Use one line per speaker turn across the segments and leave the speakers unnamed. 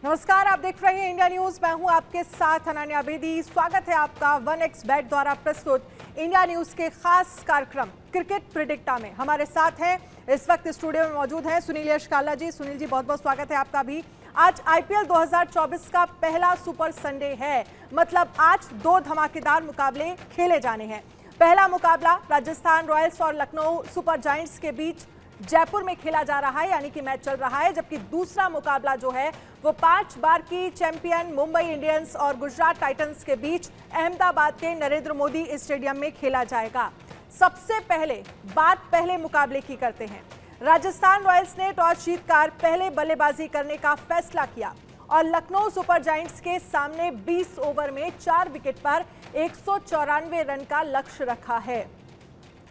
नमस्कार, आप देख रहे हैं इंडिया न्यूज। मैं हूं आपके साथ अनन्या बेदी। स्वागत है आपका 1xBet द्वारा प्रस्तुत इंडिया न्यूज के खास कार्यक्रम क्रिकेट प्रिडिक्टा में। हमारे साथ हैं इस वक्त स्टूडियो में मौजूद हैं सुनील यशकाला जी। सुनील जी, बहुत बहुत स्वागत है आपका भी। आज आईपीएल 2024 का पहला सुपर संडे है, मतलब आज दो धमाकेदार मुकाबले खेले जाने हैं। पहला मुकाबला राजस्थान रॉयल्स और लखनऊ सुपर जायंट्स के बीच जयपुर में खेला जा रहा है, यानी कि मैच चल रहा है। जबकि दूसरा मुकाबला जो है वो 5 बार की चैंपियन मुंबई इंडियंस और गुजरात टाइटंस के बीच अहमदाबाद के नरेंद्र मोदी स्टेडियम में खेला जाएगा। सबसे पहले बात पहले मुकाबले की करते हैं। राजस्थान रॉयल्स ने टॉस जीतकर पहले बल्लेबाजी करने का फैसला किया और लखनऊ सुपर जायंट्स के सामने 20 ओवर में 4 विकेट पर 194 रन का लक्ष्य रखा है।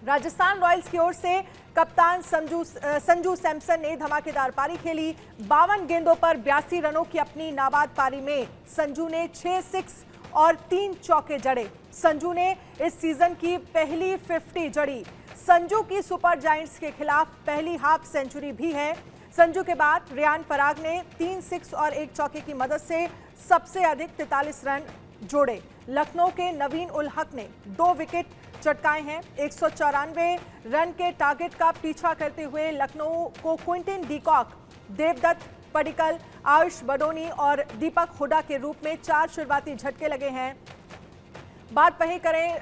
राजस्थान रॉयल्स की ओर से कप्तान संजू सैमसन ने धमाकेदार पारी खेली। 52 गेंदों पर 82 रनों की अपनी नाबाद पारी में संजू ने 6 सिक्स और 3 चौके जड़े। संजू ने इस सीजन की पहली 50 जड़ी। संजू की सुपर जायंट्स के खिलाफ पहली हाफ सेंचुरी भी है। संजू के बाद रियान पराग ने 3 सिक्स और 1 चौके की मदद से सबसे अधिक 43 रन जोड़े। लखनऊ के नवीन उल हक ने 2 विकेट चटकाए हैं। 194 रन के टारगेट का पीछा करते हुए लखनऊ को क्विंटन डीकॉक, देवदत्त पडिक्कल, आयुष बडोनी और दीपक हुडा के रूप में 4 शुरुआती झटके लगे हैं। बात वहीं करें,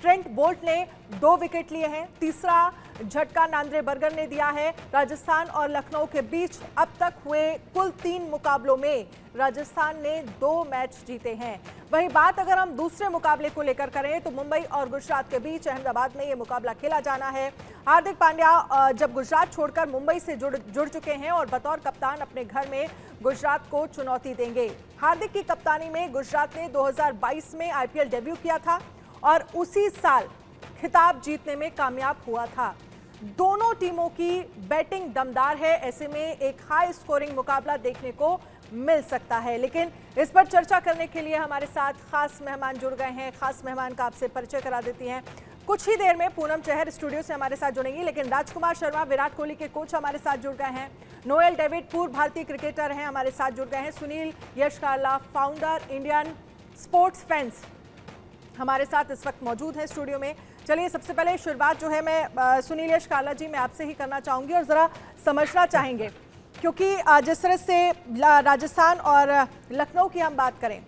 ट्रेंट बोल्ट ने 2 विकेट लिए हैं। तीसरा झटका नांद्रे बर्गर ने दिया है। राजस्थान और लखनऊ के बीच अब तक हुए कुल 3 मुकाबलों में राजस्थान ने 2 मैच जीते हैं। वहीं बात अगर हम दूसरे मुकाबले को लेकर करें तो मुंबई और गुजरात के बीच अहमदाबाद में ये मुकाबला खेला जाना है। हार्दिक पांड्या जब गुजरात छोड़कर मुंबई से जुड़ चुके हैं और बतौर कप्तान अपने घर में गुजरात को चुनौती देंगे। हार्दिक की कप्तानी में गुजरात ने 2022 में आईपीएल डेब्यू किया था और उसी साल खिताब जीतने में कामयाब हुआ था। दोनों टीमों की बैटिंग दमदार है, ऐसे में एक हाई स्कोरिंग मुकाबला देखने को मिल सकता है। लेकिन इस पर चर्चा करने के लिए हमारे साथ खास मेहमान जुड़ गए हैं। खास मेहमान का आपसे परिचय करा देती हैं। कुछ ही देर में पूनम चहर स्टूडियो से हमारे साथ जुड़ेंगी, लेकिन राजकुमार शर्मा विराट कोहली के कोच हमारे साथ जुड़ गए हैं। नोएल डेविड पूर्व भारतीय क्रिकेटर हैं, हमारे साथ जुड़ गए हैं। Sunil Yashkala founder Indian sports fans हमारे साथ इस वक्त मौजूद हैं स्टूडियो में। चलिए, सबसे पहले शुरुआत जो है मैं सुनील यशकाला जी मैं आपसे ही करना चाहूँगी और ज़रा समझना चाहेंगे, क्योंकि जिस तरह से राजस्थान और लखनऊ की हम बात करें,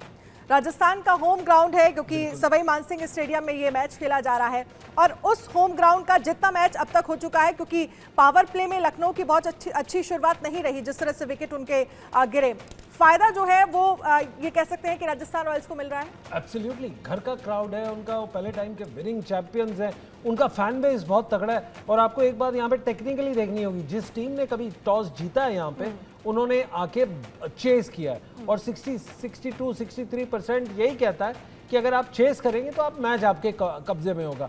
राजस्थान का होम ग्राउंड है क्योंकि सवाई मानसिंह स्टेडियम में ये मैच खेला जा रहा है और उस होम ग्राउंड का जितना मैच अब तक हो चुका है, क्योंकि पावर प्ले में लखनऊ की बहुत अच्छी शुरुआत नहीं रही, जिस तरह से विकेट उनके गिरे, फायदा जो है वो ये कह सकते हैं कि राजस्थान रॉयल्स को मिल रहा है।
एब्सोल्युटली, घर का क्राउड है उनका, वो पहले टाइम के विनिंग चैंपियंस हैं, उनका फैन बेस बहुत तगड़ा है। और आपको एक बात यहाँ पे टेक्निकली देखनी होगी, जिस टीम ने कभी टॉस जीता है यहाँ पे उन्होंने आके चेस किया है और 63% यही कहता है कि अगर आप चेस करेंगे तो आप मैच आपके कब्जे में होगा।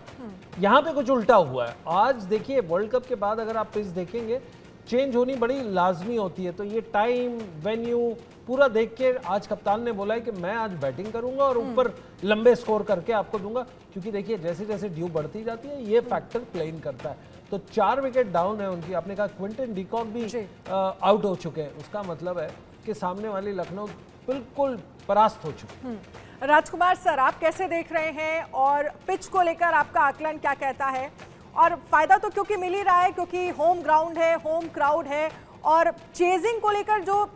यहाँ पे कुछ उल्टा हुआ है। आज देखिए, वर्ल्ड कप के बाद अगर आप पिच देखेंगे चेंज होनी बड़ी लाजमी होती है, तो ये टाइम वेन्यू पूरा देख के आज कप्तान ने बोला है कि मैं आज बैटिंग करूंगा और ऊपर लंबे स्कोर करके आपको दूंगा, क्योंकि देखिए जैसे जैसे ड्यू बढ़ती जाती है ये फैक्टर प्ले इन करता है। तो 4 विकेट डाउन है उनकी। आपने कहा क्विंटन डीकॉक भी आउट हो चुके हैं, उसका मतलब है कि सामने वाली लखनऊ बिल्कुल परास्त हो चुकी है।
राजकुमार सर, आप कैसे देख रहे हैं और पिच को लेकर आपका आकलन क्या कहता है? और फायदा तो क्योंकि मिल ही रहा है, क्योंकि होम ग्राउंड है, होम क्राउड है, और चेजिंग को लेकर जो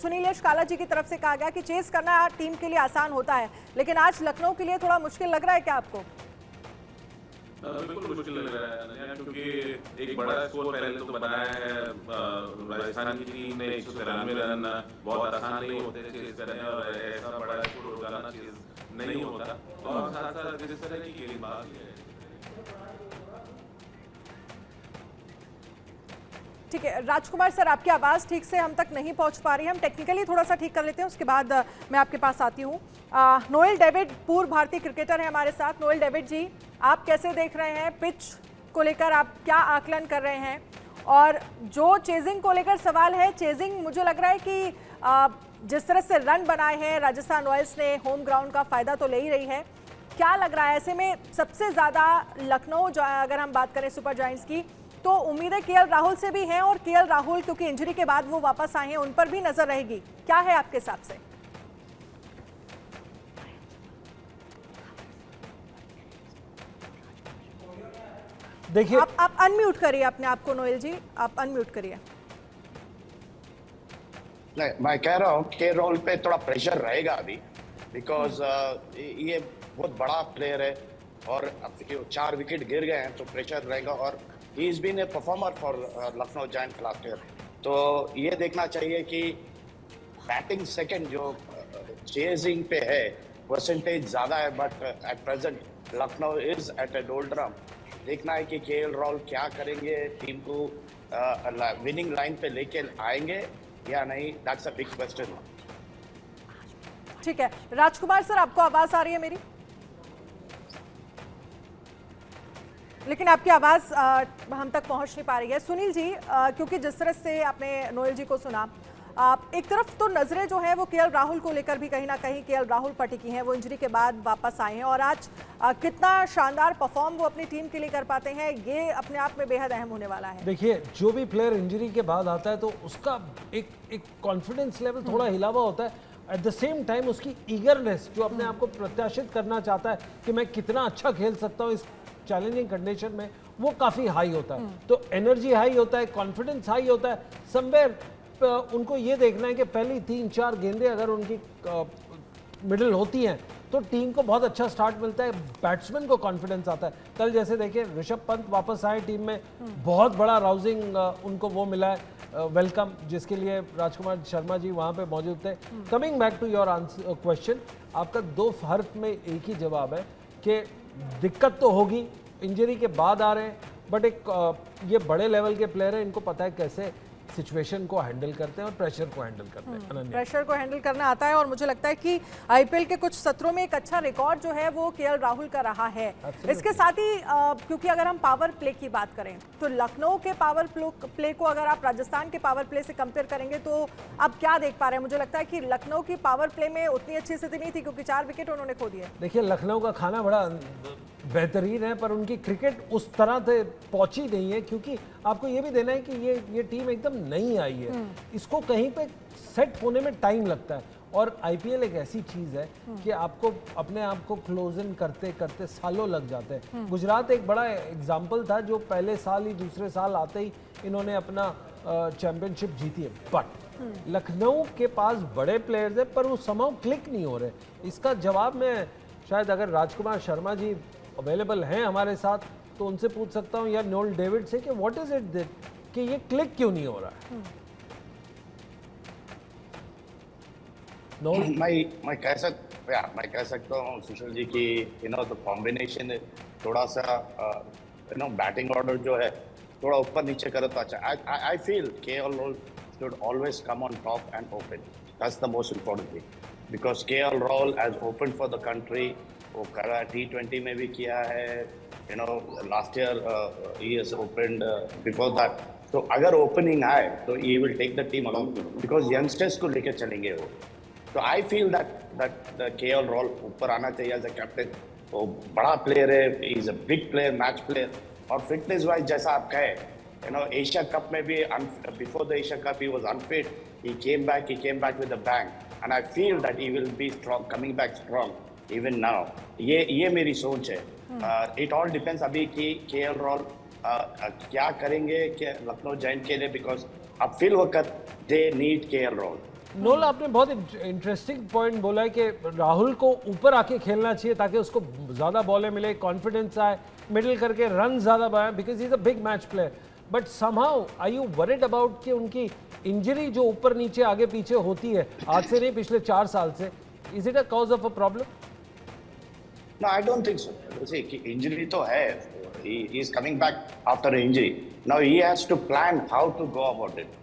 सुनील यशकाला जी की तरफ से कहा गया कि चेस करना टीम के लिए आसान होता है, लेकिन आज लखनऊ के लिए थोड़ा मुश्किल लग रहा है क्या आपको?
बिल्कुल मुश्किल लग रहा है, क्योंकि एक बड़ा स्कोर पहले तो बनाया है राजस्थान की टीम ने। 193 रन बहुत आसान नहीं होते चेस करने, और ऐसा बड़ा स्कोर हो जाना चेस नहीं होता। और साथ साथ जिस तरह की गेंदबाजी है।
ठीक है राजकुमार सर, आपकी आवाज़ ठीक से हम तक नहीं पहुंच पा रही है, हम टेक्निकली थोड़ा सा ठीक कर लेते हैं, उसके बाद मैं आपके पास आती हूँ। नोएल डेविड पूर्व भारतीय क्रिकेटर हैं हमारे साथ। नोएल डेविड जी, आप कैसे देख रहे हैं पिच को लेकर, आप क्या आकलन कर रहे हैं? और जो चेजिंग को लेकर सवाल है, चेजिंग मुझे लग रहा है कि जिस तरह से रन बनाए हैं राजस्थान रॉयल्स ने, होम ग्राउंड का फायदा तो ले ही रही है। क्या लग रहा है ऐसे में सबसे ज़्यादा लखनऊ, जो अगर हम बात करें सुपर जायंट्स की, तो उम्मीदें केएल राहुल से भी हैं और केएल राहुल क्योंकि इंजरी के बाद वो वापस आए हैं उन पर भी नजर रहेगी, क्या है आपके हिसाब से?
देखिए
आप अनम्यूट करिए अपने आप को नोएल जी, आप अनम्यूट करिए।
नहीं, मैं कह रहा हूँ के रोल पे थोड़ा प्रेशर रहेगा अभी, बिकॉज ये बहुत बड़ा प्लेयर है और अब 4 विकेट गिर गए हैं तो प्रेशर रहेगा। और he is been a performer for Lucknow giants last year, तो ये देखना चाहिए कि बैटिंग सेकंड जो चेजिंग पे है परसेंटेज ज़्यादा है, but at present Lucknow is at a doldrum. देखना है कि केएल राहुल क्या करेंगे, टीम को विनिंग लाइन पे लेके आएंगे या नहीं, दैट्स अ बिग क्वेश्चन।
ठीक है राजकुमार सर, आपको आवाज आ रही है मेरी? लेकिन आपकी आवाज हम तक पहुंच नहीं पा रही है। सुनील जी, क्योंकि जिस तरह से आपने नोएल जी को सुना, एक तरफ तो नजरें जो है वो केएल राहुल को लेकर भी कहीं ना कहीं केएल राहुल पर टिकी हैं, वो इंजरी के बाद वापस आए हैं और आज कितना शानदार परफॉर्म वो अपनी टीम के लिए कर पाते हैं, ये अपने आप में बेहद अहम होने वाला है।
देखिए, जो भी प्लेयर इंजरी के बाद आता है तो उसका एक कॉन्फिडेंस लेवल थोड़ा हिला हुआ होता है। एट द सेम टाइम उसकी ईगरनेस, जो अपने आप को प्रत्याशित करना चाहता है कि मैं कितना अच्छा खेल सकता हूँ इस चैलेंजिंग कंडीशन में, वो काफ़ी हाई होता है। तो एनर्जी हाई होता है, कॉन्फिडेंस हाई होता है। समवेयर उनको ये देखना है कि पहली 3-4 गेंदें अगर उनकी मिडिल होती हैं तो टीम को बहुत अच्छा स्टार्ट मिलता है, बैट्समैन को कॉन्फिडेंस आता है। कल जैसे देखिए ऋषभ पंत वापस आए टीम में, बहुत बड़ा राउजिंग उनको वो मिला है, वेलकम, जिसके लिए राजकुमार शर्मा जी वहाँ पे मौजूद थे। Coming back to your answer question, आपका 2 हर्फ में एक ही जवाब है कि दिक्कत तो होगी, इंजरी के बाद आ रहे हैं, बट ये बड़े लेवल के प्लेयर हैं, इनको पता है कैसे सिचुएशन को हैंडल करते हैं और प्रेशर को हैंडल करते हैं। अनन्या,
प्रेशर को हैंडल करना आता है और मुझे लगता है कि आईपीएल के कुछ सत्रों में एक अच्छा रिकॉर्ड जो है वो केएल राहुल का रहा है। इसके साथ ही क्योंकि अगर हम पावर प्ले की बात करें तो लखनऊ के पावर प्ले को अगर आप राजस्थान के पावर प्ले से कंपेयर करेंगे तो आप क्या देख पा रहे हैं? मुझे लगता है कि लखनऊ की पावर प्ले में उतनी अच्छी स्थिति नहीं थी क्योंकि 4 विकेट उन्होंने खो दिए।
देखिए लखनऊ का खाना बड़ा बेहतरीन है, पर उनकी क्रिकेट उस तरह से पहुंची नहीं है, क्योंकि आपको ये भी देना है कि ये टीम एकदम नई आई है, इसको कहीं पे सेट होने में टाइम लगता है। और आईपीएल एक ऐसी चीज है कि आपको अपने आप को क्लोज इन करते करते सालों लग जाते हैं। गुजरात एक बड़ा एग्जाम्पल था, जो पहले साल ही दूसरे साल आते ही इन्होंने अपना चैंपियनशिप जीती है। बट लखनऊ के पास बड़े प्लेयर्स हैं पर वो समाउ क्लिक नहीं हो रहे। इसका जवाब मैं शायद, अगर राजकुमार शर्मा जी अवेलेबल हैं हमारे साथ, तो उनसे पूछ सकता हूं, या नोएल डेविड से, कि व्हाट इज इट दैट कि ये क्लिक क्यों नहीं हो रहा है।
मैं कह सकता हूँ सुशील जी की द कॉम्बिनेशन थोड़ा सा बैटिंग ऑर्डर जो है थोड़ा ऊपर नीचे करे तो अच्छा। I feel KL Rahul should always come on top and open. That's the most important thing. Because KL Rahul has opened for the country. वो करा T20 में भी किया है, last year he has opened before that. तो अगर opening आए तो he will take the team along because youngsters को लेकर चलेंगे वो। तो I feel that the KL Rahul ऊपर आना चाहिए as a captain. वो बड़ा player है, he is a big player, match player. और fitness wise जैसा आप कहे, Asia Cup में भी before the Asia Cup he was unfit. He came back with a bang, and I feel that he will be strong, coming back strong even now. ये मेरी सोच है। It all depends अभी कि KL Rahul क्या करेंगे लखनऊ जायंट के लिए, because अब फिल वक्त they need केएल राहुल।
नोल, आपने बहुत इंटरेस्टिंग पॉइंट बोला है कि राहुल को ऊपर आके खेलना चाहिए ताकि उसको ज़्यादा बॉलें मिले, कॉन्फिडेंस आए, मिडिल करके रन ज़्यादा बनाए, because he is a big match player. But somehow are you worried about कि उनकी इंजरी जो ऊपर नीचे आगे पीछे होती है, आज से नहीं पिछले 4 साल से, is it a cause of a problem?
No, I don't think so. See, injury तो है, he is coming back after an injury. Now he has to plan how to go about it.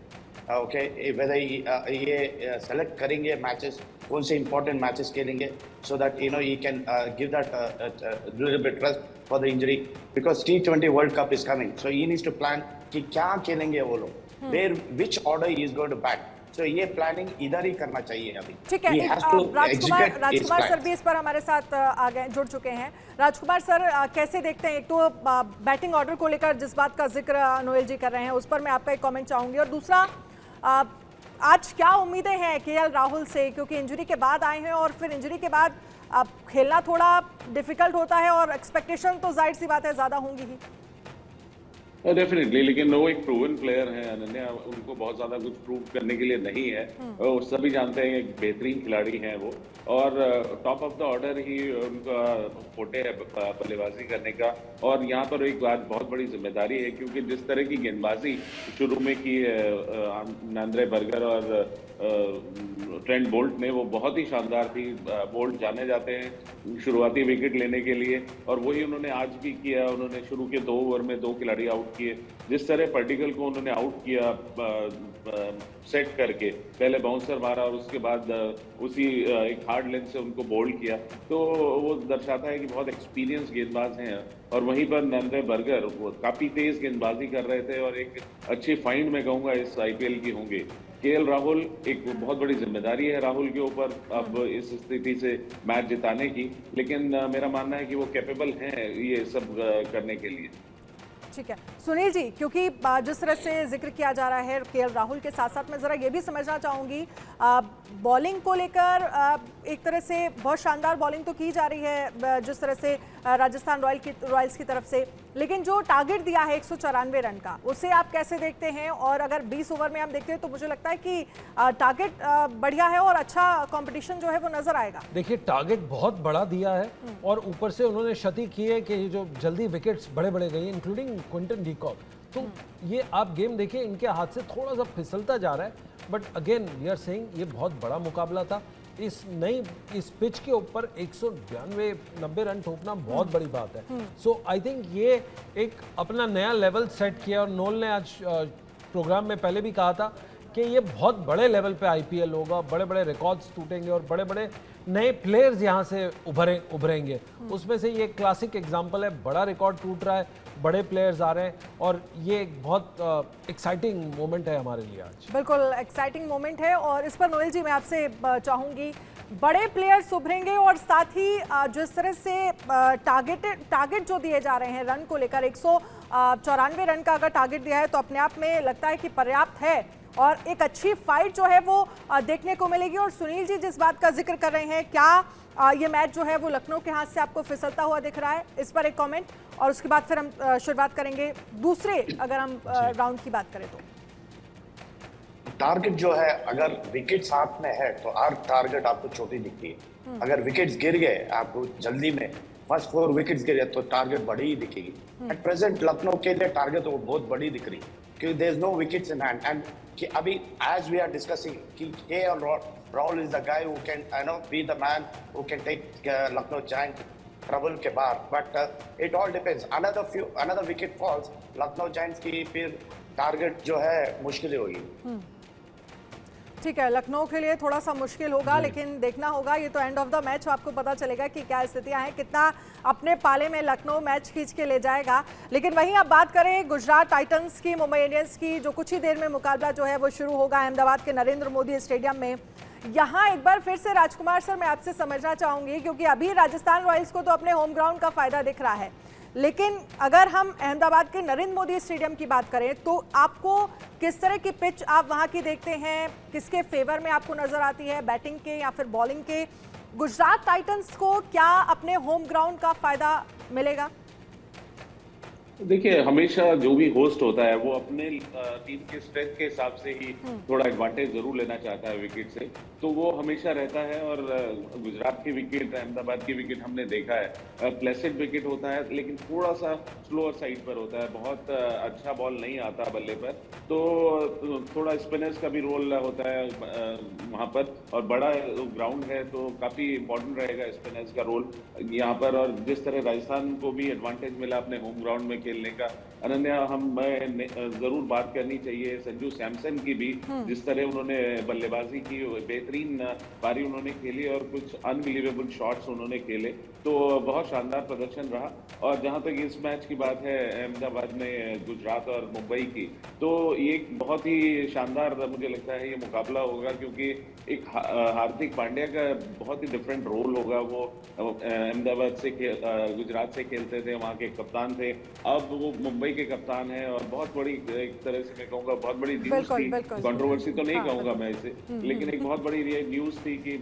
Okay, whether ये select करेंगे matches, कौन से important matches खेलेंगे, so that he can give that little bit rest for the injury, because T20 World Cup is coming. So he needs to plan कि क्या खेलेंगे वो लोग, where which order is going to bat. So ये planning इधर ही करना चाहिए अभी।
ठीक है,
He has to execute his
Rajkumar sir
plans.
भी इस पर हमारे साथ आ गए, जुड़ चुके हैं। राजकुमार सर, कैसे देखते हैं, एक तो बैटिंग ऑर्डर को लेकर जिस बात का जिक्र नोएल जी कर रहे हैं उस पर मैं आपका एक कमेंट चाहूंगी, और दूसरा आज क्या उम्मीदें हैं केएल राहुल से, क्योंकि इंजरी के बाद आए हैं और फिर इंजरी के बाद खेलना थोड़ा डिफिकल्ट होता है और एक्सपेक्टेशन तो जाहिर सी बात है ज़्यादा होंगी ही।
डेफिनेटली, लेकिन वो एक प्रूवन प्लेयर है अनन्या, उनको बहुत ज्यादा कुछ प्रूव करने के लिए नहीं है। और सभी जानते हैं एक बेहतरीन खिलाड़ी हैं वो, और टॉप ऑफ द ऑर्डर ही उनका फोटे है बल्लेबाजी करने का। और यहाँ पर एक बात बहुत बड़ी जिम्मेदारी है, क्योंकि जिस तरह की गेंदबाजी शुरू में की आंद्रे बर्गर और ट्रेंट बोल्ट ने, वो बहुत ही शानदार थी। बोल्ट जाने जाते हैं शुरुआती विकेट लेने के लिए, और वही उन्होंने आज भी किया। उन्होंने शुरू के 2 ओवर में 2 खिलाड़ी आउट किए। जिस तरह पर्टिकल को उन्होंने आउट किया सेट करके, पहले बाउंसर मारा और उसके बाद उसी एक हार्ड लेंथ से उनको बोल्ड किया, तो वो दर्शाता है कि बहुत एक्सपीरियंस गेंदबाज हैं। और वहीं पर नंदे बर्गर वो काफी तेज गेंदबाजी कर रहे थे, और एक अच्छी फाइंड मैं कहूंगा इस आईपीएल की होंगे। केएल राहुल, एक बहुत बड़ी जिम्मेदारी है राहुल के ऊपर अब इस स्थिति से मैच जिताने की, लेकिन मेरा मानना है कि वो कैपेबल हैं ये सब करने के लिए।
ठीक है सुनील जी, क्योंकि जिस तरह से जिक्र किया जा रहा है केएल राहुल के साथ साथ मैं ज़रा ये भी समझना चाहूँगी, बॉलिंग को लेकर एक तरह से बहुत शानदार बॉलिंग तो की जा रही है जिस तरह से राजस्थान रॉयल्स की तरफ से, लेकिन जो टारगेट दिया है 194 रन का, उसे आप कैसे देखते हैं? और अगर 20 ओवर में हम देखते हैं तो मुझे लगता है कि टारगेट बढ़िया है और अच्छा कंपटीशन जो है वो नजर आएगा।
देखिए टारगेट बहुत बड़ा दिया है, और ऊपर से उन्होंने क्षति की है कि जो जल्दी विकेट्स बड़े बड़े गई, इंक्लूडिंग क्विंटन डी कॉक। तो ये आप गेम देखिए, इनके हाथ से थोड़ा सा फिसलता जा रहा है, but again we are saying ये बहुत बड़ा मुकाबला था। इस पिच के ऊपर 192-90 रन ठोकना बहुत बड़ी बात है। सो आई थिंक ये एक अपना नया लेवल सेट किया, और नोल ने आज प्रोग्राम में पहले भी कहा था कि ये बहुत बड़े लेवल पे आईपीएल होगा, बड़े बड़े रिकॉर्ड्स टूटेंगे और बड़े बड़े नए प्लेयर्स यहाँ से उभरेंगे। उसमें से ये क्लासिक एग्जांपल है, बड़ा रिकॉर्ड टूट रहा है, बड़े प्लेयर्स आ रहे हैं, और ये एक बहुत एक्साइटिंग मोमेंट है हमारे लिए आज।
बिल्कुल एक्साइटिंग मोमेंट है, और इस पर नोएल जी मैं आपसे चाहूँगी, बड़े प्लेयर्स उभरेंगे और साथ ही जिस तरह से टारगेट जो दिए जा रहे हैं रन को लेकर, 194 रन का अगर टारगेट दिया है तो अपने आप में लगता है कि पर्याप्त है, और एक अच्छी फाइट जो है वो देखने को मिलेगी। और सुनील जी जिस बात का जिक्र कर रहे हैं, क्या ये मैच जो है वो लखनऊ के हाथ से आपको फिसलता हुआ दिख रहा है? इस पर एक कमेंट, और उसके बाद फिर हम शुरुआत करेंगे दूसरे अगर हम राउंड की बात करें तो।
टारगेट जो है, अगर विकेट्स हाथ में है तो हर टारगेट आपको छोटी दिखती है। अगर विकेट्स गिर गए आपको जल्दी में, फर्स्ट 4 विकेट्स गिरे तो टारगेट बड़ी ही दिखेगी। एट प्रेजेंट लखनऊ के लिए टारगेट तो बहुत बड़ी दिख रही, क्योंकि there is no wickets in hand. And कि अभी एज वी आर डिस्कसिंग कि KL Rahul is the guy who can be the man who can take Lucknow giant trouble के बाद, but it all depends. Another wicket falls, Lucknow giants की फिर target जो है मुश्किल होगी।
ठीक है, लखनऊ के लिए थोड़ा सा मुश्किल होगा, लेकिन देखना होगा, ये तो एंड ऑफ द मैच आपको पता चलेगा कि क्या स्थितियां हैं, कितना अपने पाले में लखनऊ मैच खींच के ले जाएगा। लेकिन वहीं अब बात करें गुजरात टाइटंस की, मुंबई इंडियंस की, जो कुछ ही देर में मुकाबला जो है वो शुरू होगा अहमदाबाद के नरेंद्र मोदी स्टेडियम में। यहाँ एक बार फिर से राजकुमार सर मैं आपसे समझना चाहूंगी, क्योंकि अभी राजस्थान रॉयल्स को तो अपने होम ग्राउंड का फायदा दिख रहा है, लेकिन अगर हम अहमदाबाद के नरेंद्र मोदी स्टेडियम की बात करें तो आपको किस तरह की पिच आप वहां की देखते हैं? किसके फेवर में आपको नजर आती है, बैटिंग के या फिर बॉलिंग के? गुजरात टाइटंस को क्या अपने होम ग्राउंड का फायदा मिलेगा?
देखिए, हमेशा जो भी होस्ट होता है वो अपने टीम के स्ट्रेंथ के हिसाब से ही थोड़ा एडवांटेज जरूर लेना चाहता है विकेट से, तो वो हमेशा रहता है। और गुजरात की विकेट, अहमदाबाद की विकेट हमने देखा है, प्लेसेड विकेट होता है, लेकिन थोड़ा सा स्लोअर साइड पर होता है, बहुत अच्छा बॉल नहीं आता बल्ले पर, तो थोड़ा स्पिनर्स का भी रोल होता है वहाँ पर। और बड़ा ग्राउंड है तो काफी इंपॉर्टेंट रहेगा स्पिनर्स का रोल यहाँ पर। और जिस तरह राजस्थान को भी एडवांटेज मिला अपने होम ग्राउंड में खेलने का, अनन्या, जरूर बात करनी चाहिए संजू सैमसन की भी, जिस तरह उन्होंने बल्लेबाजी की, बेहतरीन पारी उन्होंने खेली और कुछ अनबिलीवेबल शॉट्स उन्होंने खेले, तो बहुत शानदार प्रदर्शन रहा। और जहां तक इस मैच की बात है अहमदाबाद में गुजरात और मुंबई की, तो ये बहुत ही शानदार मुझे लगता है ये मुकाबला होगा, क्योंकि एक हार्दिक पांड्या का बहुत ही डिफरेंट रोल होगा। वो अहमदाबाद से गुजरात से खेलते थे, वहाँ के कप्तान थे, अब वो मुंबई के कप्तान हैं और बहुत बड़ी, एक तरह से मैं कहूँगा बहुत बड़ी न्यूज़ थी, कंट्रोवर्सी तो नहीं कहूँगा मैं इसे, लेकिन एक बहुत बड़ी न्यूज़ थी कि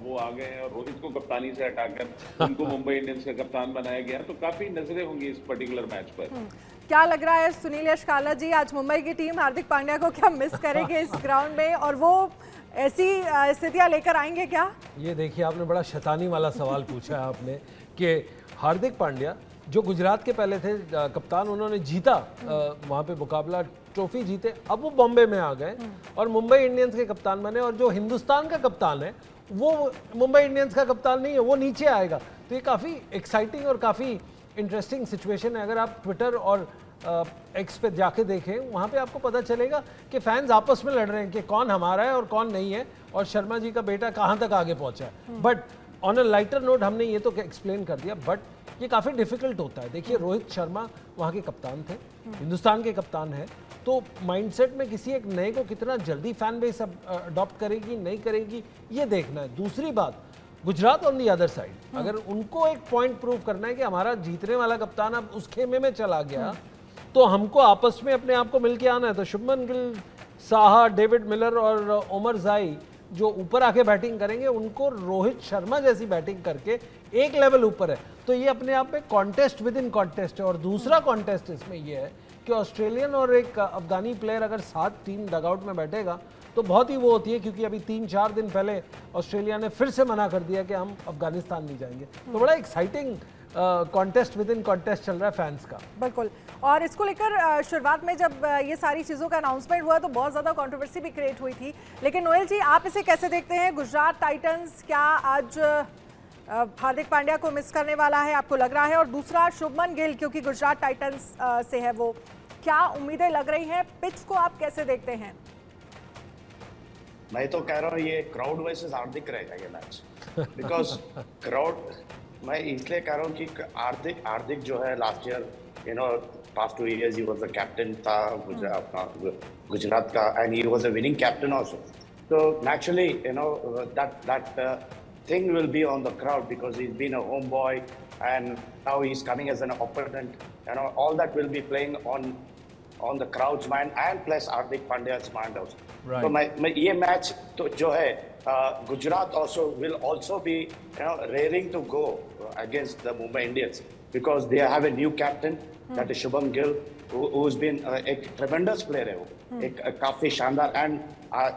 वो आ गए हैं और रोहित को कप्तानी से हटाकर उनको मुंबई इंडियंस का कप्तान बनाया गया, तो काफी नजरें होंगी इस पर्टिकुलर मैच पर।
क्या लग रहा है सुनील यशकाला जी, आज मुंबई की टीम हार्दिक पांड्या को क्या मिस करेगी इस ग्राउंड में, और वो ऐसी स्थितियां लेकर आएंगे क्या? ये
देखिए, आपने बड़ा शैतानी वाला सवाल पूछा है आपने कि हार्दिक पांड्या जो गुजरात के पहले थे कप्तान, उन्होंने जीता वहाँ पे मुकाबला, ट्रॉफी जीते, अब वो बॉम्बे में आ गए और मुंबई इंडियंस के कप्तान बने, और जो हिंदुस्तान का कप्तान है वो मुंबई इंडियंस का कप्तान नहीं है, वो नीचे आएगा। तो ये काफ़ी एक्साइटिंग और काफ़ी इंटरेस्टिंग सिचुएशन है। अगर आप ट्विटर और एक्स पे जाके देखें, वहाँ पे आपको पता चलेगा कि फैंस आपस में लड़ रहे हैं कि कौन हमारा है और कौन नहीं है, और शर्मा जी का बेटा कहाँ तक आगे पहुँचा है। But on a lighter note हमने ये तो एक्सप्लेन कर दिया, बट ये काफ़ी डिफिकल्ट होता है। देखिए, रोहित शर्मा वहाँ के कप्तान थे, हिंदुस्तान के कप्तान है, तो माइंडसेट में किसी एक नए को कितना जल्दी फैन बेस अडॉप्ट करेगी नहीं करेगी, ये देखना है। दूसरी बात, Gujarat on the other side, अगर उनको एक पॉइंट प्रूव करना है कि हमारा जीतने वाला कप्तान अब उस खेमे में चला गया, तो हमको आपस में अपने आप को मिलके आना है। तो शुभमन गिल, साहा, डेविड मिलर और उमर जाई जो ऊपर आके बैटिंग करेंगे, उनको रोहित शर्मा जैसी बैटिंग करके एक लेवल ऊपर है। तो ये अपने आप में कॉन्टेस्ट विद इन कॉन्टेस्ट है। और दूसरा कॉन्टेस्ट इसमें ये है कि ऑस्ट्रेलियन और एक अफगानी प्लेयर अगर साथ टीम डगआउट में बैठेगा तो बहुत ही वो होती है, क्योंकि अभी 3-4 दिन पहले ऑस्ट्रेलिया ने फिर से मना कर दिया कि हम अफगानिस्तान नहीं जाएंगे। तो बड़ा exciting contest with in contest चल रहा है फैंस का।
बिल्कुल, और इसको लेकर शुरुआत में जब ये सारी चीज़ों का अनाउंसमेंट हुआ तो बहुत ज़्यादा कंट्रोवर्सी भी क्रिएट हुई थी, लेकिन नोएल जी आप इसे कैसे देखते हैं? गुजरात टाइटंस क्या आज हार्दिक पांड्या को मिस करने वाला है, आपको लग रहा है? और दूसरा, शुभमन गिल क्योंकि गुजरात टाइटंस से है, वो क्या उम्मीदें लग रही हैं? पिच को आप कैसे देखते हैं?
मैं तो कह रहा हूँ ये क्राउड वर्सेस हार्दिक रहेगा ये मैच, बिकॉज क्राउड, मैं इसलिए कह रहा हूँ कि हार्दिक जो है last year, you know, past 2 years he was the captain था गुजरात का, and he was a winning captain also. तो naturally you know that thing will be on the crowd because he's been a homeboy and now he's coming as an opponent. You know, all that will be playing on the crowd's mind and plus Hardik Pandya's mind also.
Right.
So ये match तो जो है Gujarat also will also be, you know, raring to go against the Mumbai Indians because they have a new captain, that is Shubham Gill, who's been a tremendous player है वो, एक काफी शानदार, and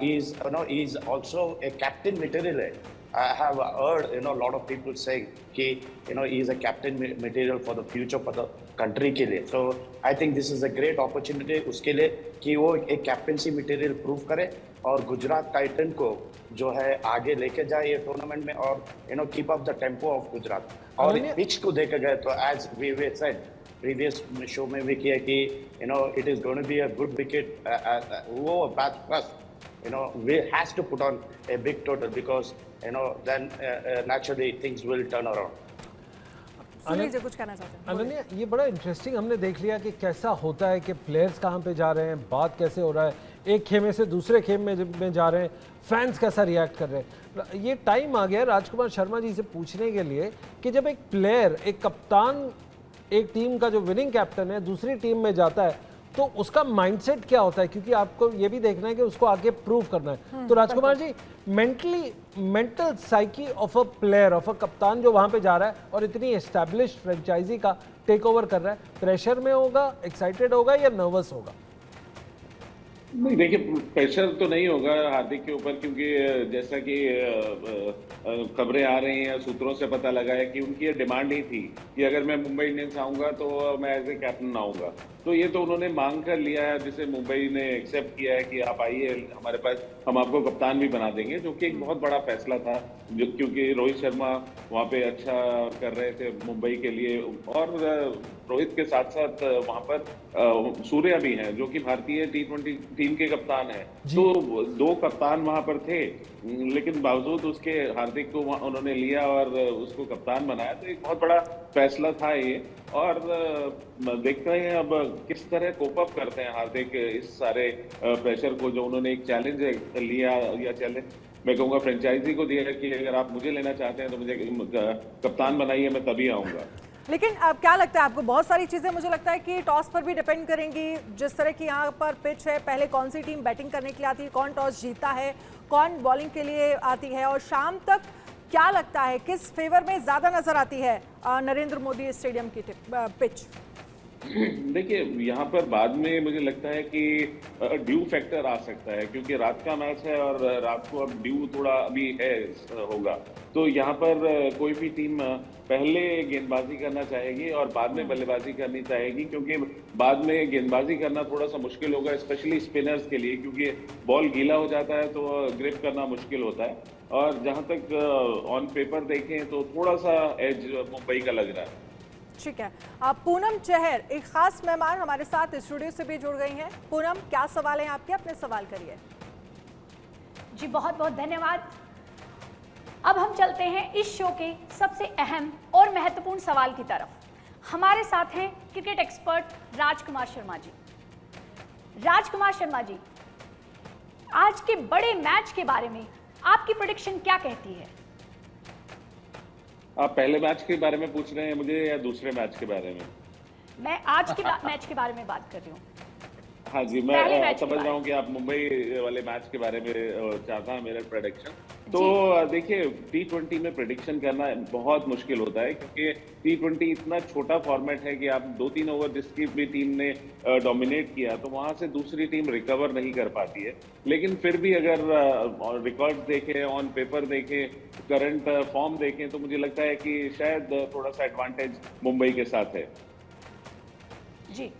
he's also a captain material है. I have heard, you know, a lot of people saying कि, you know, he is a captain material for the future for the country के लिए. So I think this is a great opportunity उसके लिए कि वो एक captaincy material prove करे और गुजरात टाइटन को जो है आगे लेके जाए ये टूर्नामेंट में, और you know keep up the tempo of Gujarat. और पिच को देखा गया तो as we said previous show में भी किया कि you know it is going to be a good wicket, वो bat first, you know, we has to put on a big total because you know then naturally things will turn around.
Sunil ji कुछ कहना चाहते हैं?
अनन्या, ये बड़ा interesting हमने देख लिया कि कैसा होता है कि प्लेयर्स कहाँ पे जा रहे हैं, बात कैसे हो रहा है, एक खेमे से दूसरे खेमे में जा रहे हैं, फैंस कैसा रिएक्ट कर रहे हैं। ये टाइम आ गया राजकुमार शर्मा जी से पूछने के लिए कि जब एक प्लेयर, एक कप्तान, एक टीम का जो विनिंग कैप्टन है दूसरी टीम में जाता है तो उसका माइंडसेट क्या होता है, क्योंकि आपको ये भी देखना है कि उसको आगे प्रूव करना है। तो Rajkumar ji, mental psyche of a player, of a कप्तान जो वहां पे जा रहा है और इतनी एस्टैब्लिश्ड फ्रेंचाइजी का टेक ओवर कर रहा है, प्रेशर में होगा, एक्साइटेड होगा या नर्वस होगा?
नहीं, देखिए, प्रेशर तो नहीं होगा हार्दिक के ऊपर, क्योंकि जैसा कि खबरें आ रही हैं, सूत्रों से पता लगा है कि उनकी ये डिमांड ही थी कि अगर मैं मुंबई इंडियंस आऊंगा तो मैं एज ए कैप्टन आऊंगा। तो ये तो उन्होंने मांग कर लिया है, जिसे मुंबई ने एक्सेप्ट किया है कि आप आइए हमारे पास, हम आपको कप्तान भी बना देंगे, जो कि एक बहुत बड़ा फैसला था, जो क्योंकि रोहित शर्मा वहाँ पे अच्छा कर रहे थे मुंबई के लिए, और रोहित के साथ साथ वहाँ पर सूर्या भी हैं जो कि भारतीय T20 टीम के कप्तान हैं। तो 2 कप्तान वहाँ पर थे, लेकिन बावजूद उसके हार्दिक को उन्होंने लिया और उसको कप्तान बनाया, तो एक बहुत बड़ा फैसला था ये। और देखते हैं अब किस तरह कोप अप करते हैं हार्दिक इस सारे प्रेशर को, जो उन्होंने एक चैलेंज लिया, या चैलेंज मैं कहूँगा फ्रेंचाइजी को दिया कि अगर आप मुझे लेना चाहते हैं तो मुझे कप्तान बनाइए, मैं तभी आऊँगा।
लेकिन अब क्या लगता है आपको, बहुत सारी चीज़ें मुझे लगता है कि टॉस पर भी डिपेंड करेंगी, जिस तरह की यहाँ पर पिच है, पहले कौन सी टीम बैटिंग करने के लिए आती है, कौन टॉस जीता है, कौन बॉलिंग के लिए आती है, और शाम तक क्या लगता है किस फेवर में ज़्यादा नज़र आती है नरेंद्र मोदी स्टेडियम की पिच?
देखिए यहाँ पर बाद में मुझे लगता है कि ड्यू फैक्टर आ सकता है, क्योंकि रात का मैच है और रात को अब ड्यू थोड़ा अभी है होगा, तो यहाँ पर कोई भी टीम पहले गेंदबाजी करना चाहेगी और बाद में बल्लेबाजी करनी चाहेगी, क्योंकि बाद में गेंदबाजी करना थोड़ा सा मुश्किल होगा, स्पेशली स्पिनर्स के लिए, क्योंकि बॉल गीला हो जाता है तो ग्रिप करना मुश्किल होता है। और जहाँ तक ऑन पेपर देखें तो थोड़ा सा एज मुंबई का लग रहा है।
ठीक है, पूनम चहर एक खास मेहमान हमारे साथ स्टूडियो से भी जुड़ गई हैं। पूनम, क्या सवाल है आपके, अपने सवाल करिए।
जी बहुत बहुत धन्यवाद। अब हम चलते हैं इस शो के सबसे अहम और महत्वपूर्ण सवाल की तरफ। हमारे साथ हैं क्रिकेट एक्सपर्ट राजकुमार शर्मा जी। राजकुमार शर्मा जी, आज के बड़े मैच के बारे में आपकी प्रेडिक्शन क्या कहती है?
आप पहले मैच के बारे में पूछ रहे हैं मुझे या दूसरे मैच के बारे में?
मैं आज के मैच के बारे में बात कर रही हूँ।
हाँ जी, मैं समझ रहा हूँ कि आप मुंबई वाले मैच के बारे में चाहता है मेरा प्रेडिक्शन। तो देखिए, T20 में प्रेडिक्शन करना बहुत मुश्किल होता है, क्योंकि T20 इतना छोटा फॉर्मेट है कि आप 2-3 ओवर जिसकी भी टीम ने डोमिनेट किया तो वहां से दूसरी टीम रिकवर नहीं कर पाती है। लेकिन फिर भी अगर रिकॉर्ड्स देखें, ऑन पेपर देखें, करंट फॉर्म देखें, तो मुझे लगता है कि शायद थोड़ा सा एडवांटेज मुंबई के साथ है।
जी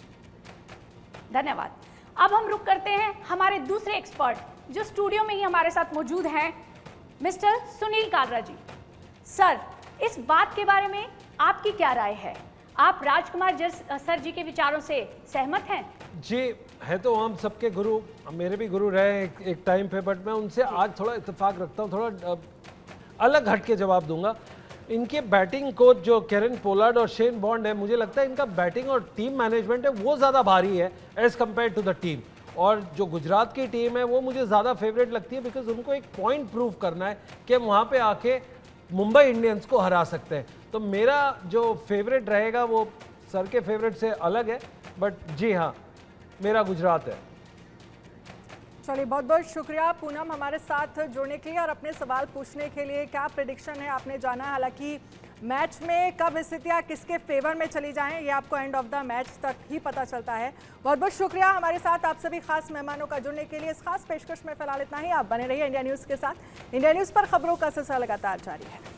धन्यवाद। अब हम रुक करते हैं हमारे दूसरे एक्सपर्ट, जो स्टूडियो में ही हमारे साथ मौजूद हैं, मिस्टर सुनील कालरा जी। सर, इस बात के बारे में आपकी क्या राय है? आप राजकुमार सर जी के विचारों से सहमत हैं?
जी, है तो हम सबके गुरु, मेरे भी गुरु रहे एक टाइम पे, बट मैं उनसे आज थोड़ा इत्तेफाक रखता हूँ, थोड़ा अलग हट के जवाब दूंगा। इनके बैटिंग कोच जो केरन पोलार्ड और शेन बॉन्ड है, मुझे लगता है इनका बैटिंग और टीम मैनेजमेंट है वो ज़्यादा भारी है as compare to the team. और जो गुजरात की टीम है वो मुझे ज़्यादा फेवरेट लगती है, बिकॉज उनको एक पॉइंट प्रूव करना है कि वहाँ पे आके मुंबई इंडियंस को हरा सकते हैं। तो मेरा जो फेवरेट रहेगा वो सर के फेवरेट से अलग है, बट जी हाँ, मेरा गुजरात है।
चलिए, बहुत बहुत शुक्रिया पूनम हमारे साथ जुड़ने के लिए और अपने सवाल पूछने के लिए। क्या प्रेडिक्शन है आपने जाना, हालांकि मैच में कब स्थितियां किसके फेवर में चली जाएं ये आपको एंड ऑफ द मैच तक ही पता चलता है। बहुत बहुत शुक्रिया हमारे साथ आप सभी खास मेहमानों का जुड़ने के लिए। इस खास पेशकश में फिलहाल इतना ही। आप बने रहिए इंडिया न्यूज़ के साथ। इंडिया न्यूज़ पर खबरों का सिलसिला लगातार जारी है।